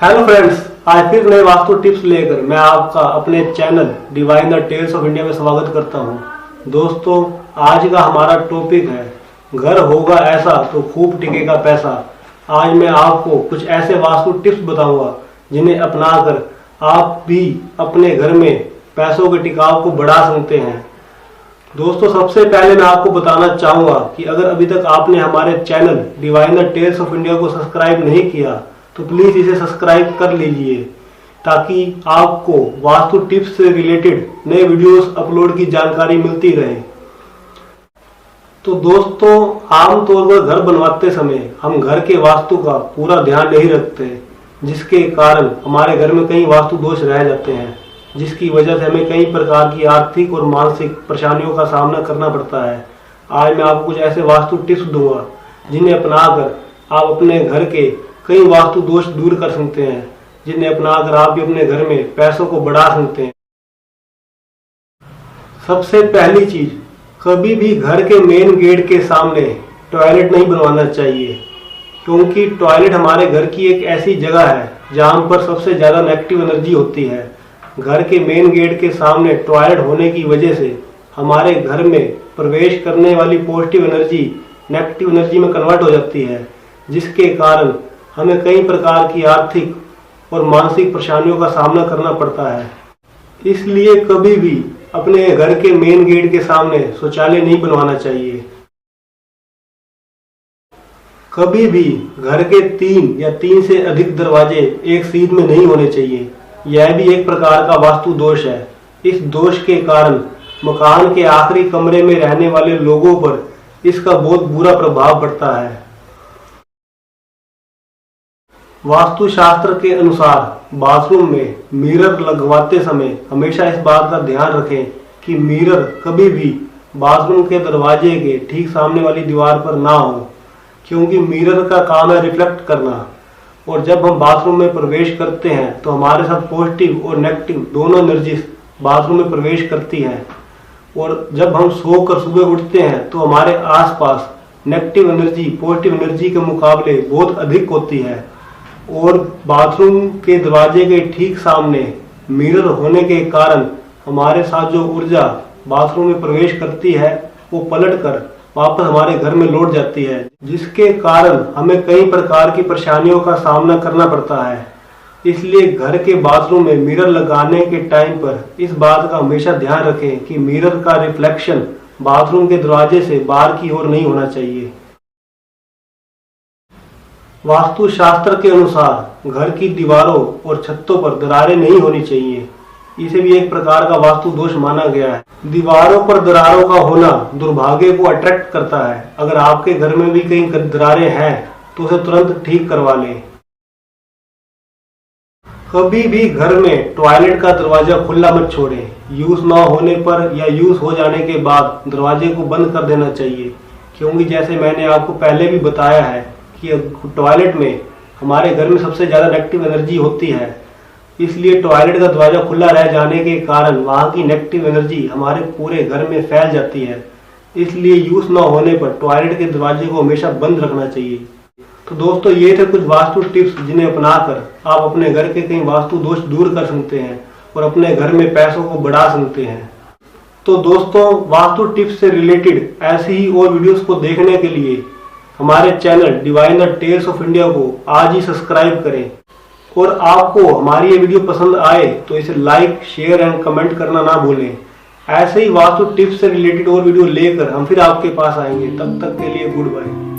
Hello friends, आज फिर नए वास्तु टिप्स लेकर मैं आपका अपने channel divine the tales of India में स्वागत करता हूं। दोस्तों, आज का हमारा टॉपिक है घर होगा ऐसा तो खूब टिकेगा पैसा। आज मैं आपको कुछ ऐसे वास्तु टिप्स बताऊंगा जिन्हें अपनाकर आप भी अपने घर में पैसों के टिकाव को बढ़ा सकते हैं। दोस्तों, सबसे पहले मैं आपको बताना चाहूंगा कि अगर अभी तक आपने हमारे channel divine the tales of India को सब्सक्राइब नहीं किया तो प्लीज इसे सब्सक्राइब कर लीजिए ताकि आपको वास्तु टिप्स से रिलेटेड नए वीडियोस अपलोड की जानकारी मिलती रहे। तो दोस्तों, आमतौर पर घर बनवाते समय हम घर के वास्तु का पूरा ध्यान नहीं रखते, जिसके कारण हमारे घर में कई वास्तु दोष रह जाते हैं, जिसकी वजह से हमें कई प्रकार की आर्थिक और मानसिक परेशानियों का सामना करना पड़ता है। आज मैं आपको कुछ ऐसे वास्तु टिप्स दूंगा जिन्हें अपनाकर आप अपने घर के कई वास्तु दोष दूर कर सकते हैं, जिन्हें अपनाकर आप भी अपने घर में पैसों को बढ़ा सकते हैं। सबसे पहली चीज, कभी भी घर के मेन गेट के सामने टॉयलेट नहीं बनवाना चाहिए, क्योंकि टॉयलेट हमारे घर की एक ऐसी जगह है जहां पर सबसे ज्यादा नेगेटिव एनर्जी होती है। घर के मेन गेट के सामने टॉयलेट होने की वजह से हमारे घर में प्रवेश करने वाली पॉजिटिव एनर्जी नेगेटिव एनर्जी में कन्वर्ट हो जाती है, जिसके कारण हमें कई प्रकार की आर्थिक और मानसिक परेशानियों का सामना करना पड़ता है। इसलिए कभी भी अपने घर के मेन गेट के सामने शौचालय नहीं बनवाना चाहिए। कभी भी घर के 3 या 3 से अधिक दरवाजे एक सीध में नहीं होने चाहिए। यह भी एक प्रकार का वास्तु दोष है। इस दोष के कारण मकान के आखिरी कमरे में रहने वाले लोगों पर इसका बहुत बुरा प्रभाव पड़ता है। वास्तु शास्त्र के अनुसार बाथरूम में मिरर लगवाते समय हमेशा इस बात का ध्यान रखें कि मिरर कभी भी बाथरूम के दरवाजे के ठीक सामने वाली दीवार पर ना हो, क्योंकि मिरर का काम है रिफ्लेक्ट करना, और जब हम बाथरूम में प्रवेश करते हैं तो हमारे साथ पॉजिटिव और नेगेटिव दोनों एनर्जी बाथरूम में प्रवेश करती हैं, और जब हम सोकर सुबह उठते हैं तो हमारे आसपास नेगेटिव एनर्जी पॉजिटिव एनर्जी के मुकाबले बहुत अधिक होती है। और बाथरूम के दरवाजे के ठीक सामने मिरर होने के कारण हमारे साथ जो ऊर्जा बाथरूम में प्रवेश करती है वो पलटकर वापस हमारे घर में लौट जाती है, जिसके कारण हमें कई प्रकार की परेशानियों का सामना करना पड़ता है। इसलिए घर के बाथरूम में मिरर लगाने के टाइम पर इस बात का हमेशा ध्यान रखें कि मिरर का रिफ्लेक्शन बाथरूम के दरवाजे से बाहर की ओर नहीं होना चाहिए। वास्तु शास्त्र के अनुसार घर की दीवारों और छतों पर दरारें नहीं होनी चाहिए। इसे भी एक प्रकार का वास्तु दोष माना गया है। दीवारों पर दरारों का होना दुर्भाग्य को अट्रैक्ट करता है। अगर आपके घर में भी कहीं दरारें हैं तो उसे तुरंत ठीक करवा लें। कभी भी घर में टॉयलेट का दरवाजा खुला मत छोड़ें। यूज ना होने पर या यूज हो जाने के बाद दरवाजे को बंद कर देना चाहिए, क्योंकि जैसे मैंने आपको पहले भी बताया है कि टॉयलेट में हमारे घर में सबसे ज्यादा नेगेटिव एनर्जी होती है। इसलिए टॉयलेट का दरवाजा खुला रह जाने के कारण वहां की नेगेटिव एनर्जी हमारे पूरे घर में फैल जाती है। इसलिए यूज ना होने पर टॉयलेट के दरवाजे को हमेशा बंद रखना चाहिए। तो दोस्तों, ये थे कुछ वास्तु टिप्स जिन्हें अपनाकर आप अपने घर के कई वास्तु दोष दूर कर सकते हैं और अपने घर में पैसों को बढ़ा सकते हैं। तो दोस्तों, वास्तु टिप्स से रिलेटेड ऐसी ही और वीडियोस को देखने के लिए हमारे channel divine the tales of India को आज ही सब्सक्राइब करें, और आपको हमारी ये वीडियो पसंद आए तो इसे लाइक, शेयर एंड कमेंट करना ना भूलें। ऐसे ही वास्तु टिप्स से रिलेटेड और वीडियो लेकर हम फिर आपके पास आएंगे। तब तक के लिए गुड बाय।